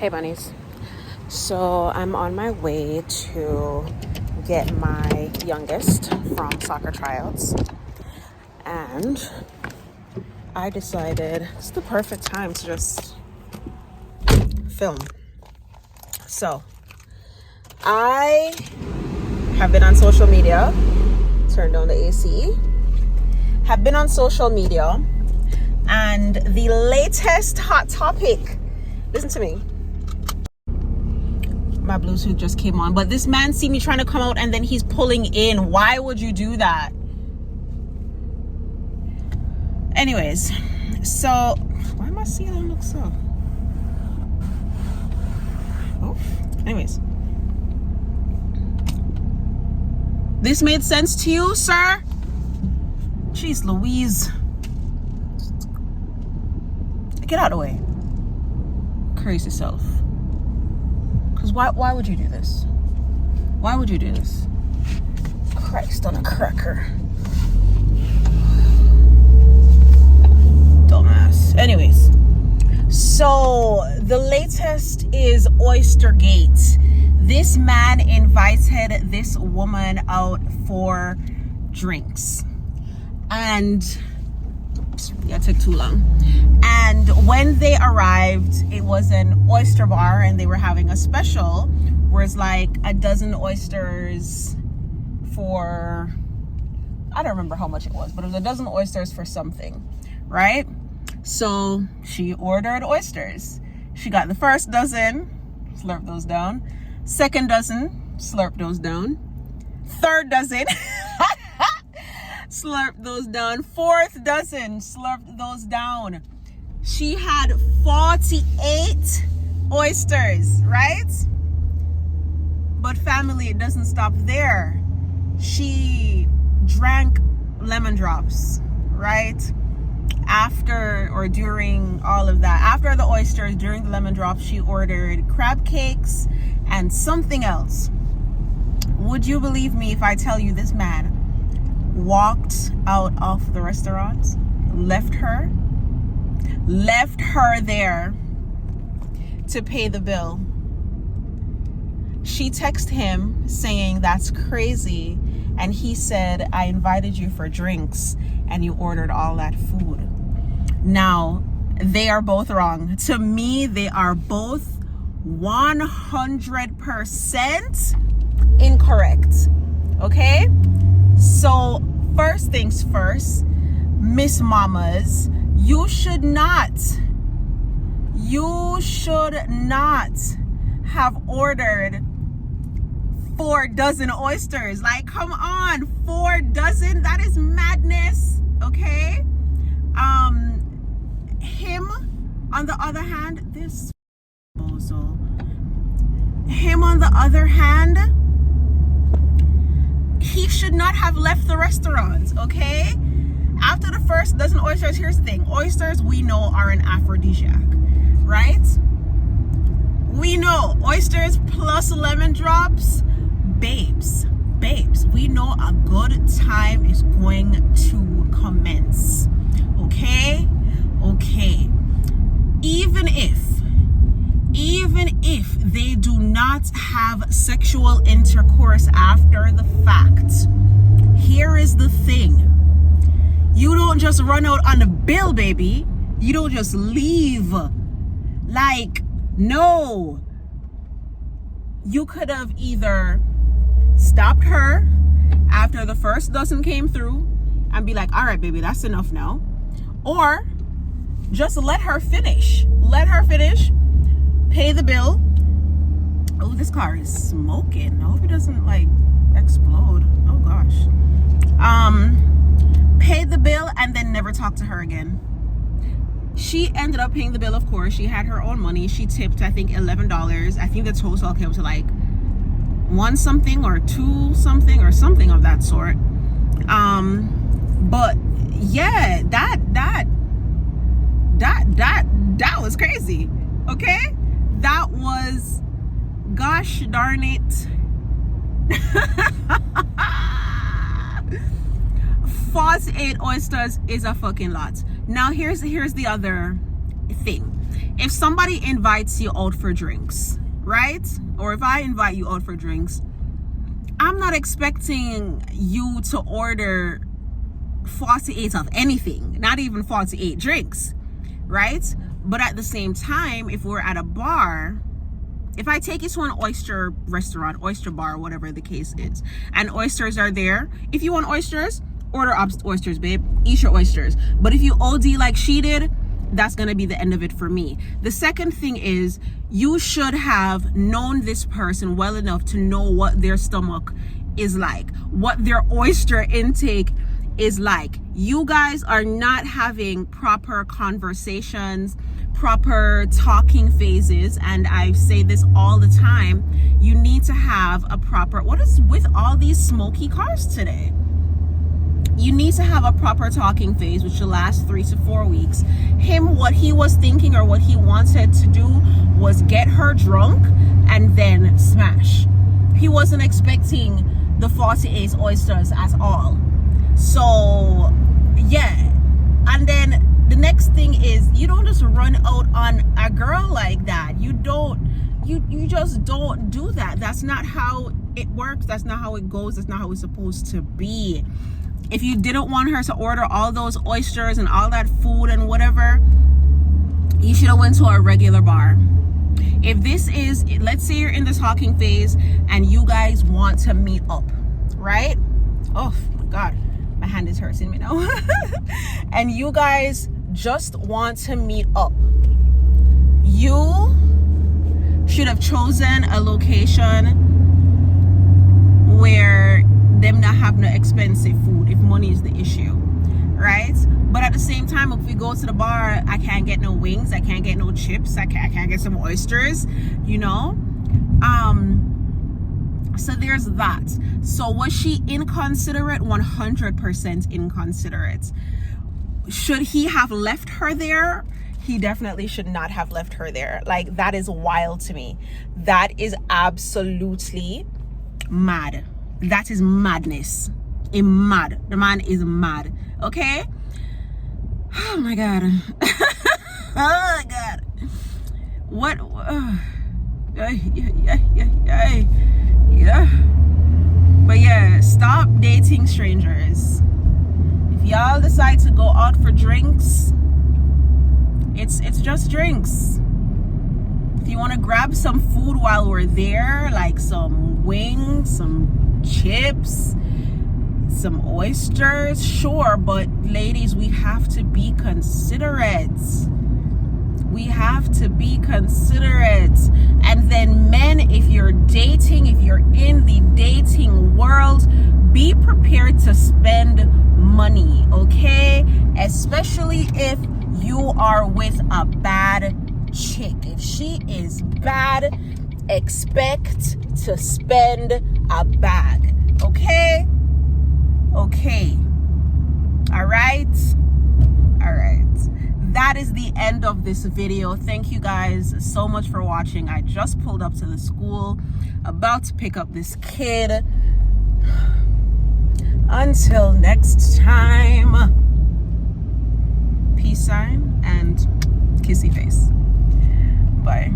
Hey bunnies. So I'm on my way to get my youngest from soccer tryouts, and I decided it's the perfect time to just film. So I have been on social media, turned on the AC, have been on social media, and the latest hot topic, listen to me. My Bluetooth just came on, but this man see me trying to come out and then he's pulling in. Why would you do that? Anyways, so why am I seeing it look so? Oh, anyways, this made sense to you, sir? Jeez Louise, get out of the way, crazy self. Because why would you do this? Why would you do this? Christ on a cracker. Dumbass. Anyways, so the latest is Oystergate. This man invited this woman out for drinks. And yeah, it took too long. And when they arrived, it was an oyster bar and they were having a special where it's like a dozen oysters for, I don't remember how much it was, but it was a dozen oysters for something, right? So she ordered oysters. She got the first dozen, slurped those down. Second dozen, slurped those down. Third dozen, slurped those down. Fourth dozen, slurped those down. She had 48 oysters, right? But family, it doesn't stop there. She drank lemon drops, right? After or during all of that, after the oysters, during the lemon drops, she ordered crab cakes and something else. Would you believe me if I tell you this man walked out of the restaurant, left her there to pay the bill? She texted him saying that's crazy, and he said, I invited you for drinks and you ordered all that food. Now, they are both wrong. To me, they are both 100% incorrect. Okay? So first things first, Miss Mamas, you should not have ordered 4 dozen oysters. Like, come on, 4 dozen? That is madness, okay? Him, on the other hand, he should not have left the restaurant, okay? After the first dozen oysters, here's the thing. Oysters, we know, are an aphrodisiac, right? We know oysters plus lemon drops, babes, we know a good time is going to commence, okay? Even if they do not have sexual intercourse after the fact, here is the thing. You don't just run out on the bill, baby. You don't just leave. Like, no. You could have either stopped her after the first dozen came through and be like, all right, baby, that's enough now. Or just let her finish. Pay the bill. Oh, this car is smoking. I hope it doesn't like explode. Oh gosh. Pay the bill and then never talk to her again. She ended up paying the bill, of course. She had her own money. She tipped, I think, $11. I think the total came to like 1 something or 2 something or something of that sort. But yeah, that was crazy. Okay? That was, gosh darn it. 48 oysters is a fucking lot. Now here's the other thing. if somebody invites you out for drinks, right? Or if I invite you out for drinks, I'm not expecting you to order 48 of anything, not even 48 drinks, right? But at the same time, if we're at a bar, if I take you to an oyster restaurant, oyster bar, whatever the case is, and oysters are there, if you want oysters, order oysters, babe. Eat your oysters. But if you OD like she did, that's gonna be the end of it for me. The second thing is, you should have known this person well enough to know what their stomach is like, what their oyster intake is like. You guys are not having proper conversations, proper talking phases, and I say this all the time. You need to have a proper, what is with all these smoky cars today? You need to have a proper talking phase, which will last 3 to 4 weeks. Him, what he was thinking or what he wanted to do was get her drunk and then smash. He wasn't expecting the 48 oysters at all. So yeah, and then the next thing is, you don't just run out on a girl like that. You just don't do that. That's not how it works. That's not how it goes. That's not how it's supposed to be. If you didn't want her to order all those oysters and all that food and whatever, you should have went to a regular bar. If this is, let's say you're in the talking phase and you guys want to meet up, right? Oh my God, my hand is hurting me now. And you guys just want to meet up, you should have chosen a location where them not have no expensive food if money is the issue, right? But at the same time, if we go to the bar, I can't get no wings, I can't get no chips, I can't get some oysters, you know. So there's that. So was she inconsiderate? 100% inconsiderate. Should he have left her there? He definitely should not have left her there. Like, that is wild to me. That is absolutely mad. That is madness. The man is mad. Okay? Oh my God. Oh my God. What? Yeah. But yeah, stop dating strangers. If y'all decide to go out for drinks, it's just drinks. If you want to grab some food while we're there, like some wings, some chips, some oysters, sure, but ladies, we have to be considerate. We have to be considerate. And then men, if you're dating, if you're in the dating world, be prepared to spend money, okay? Especially if you are with a bad chick. If she is bad, expect to spend a bag, okay? Okay. All right. That is the end of this video. Thank you guys so much for watching. I just pulled up to the school, about to pick up this kid. Until next time, peace sign and kissy face. Bye.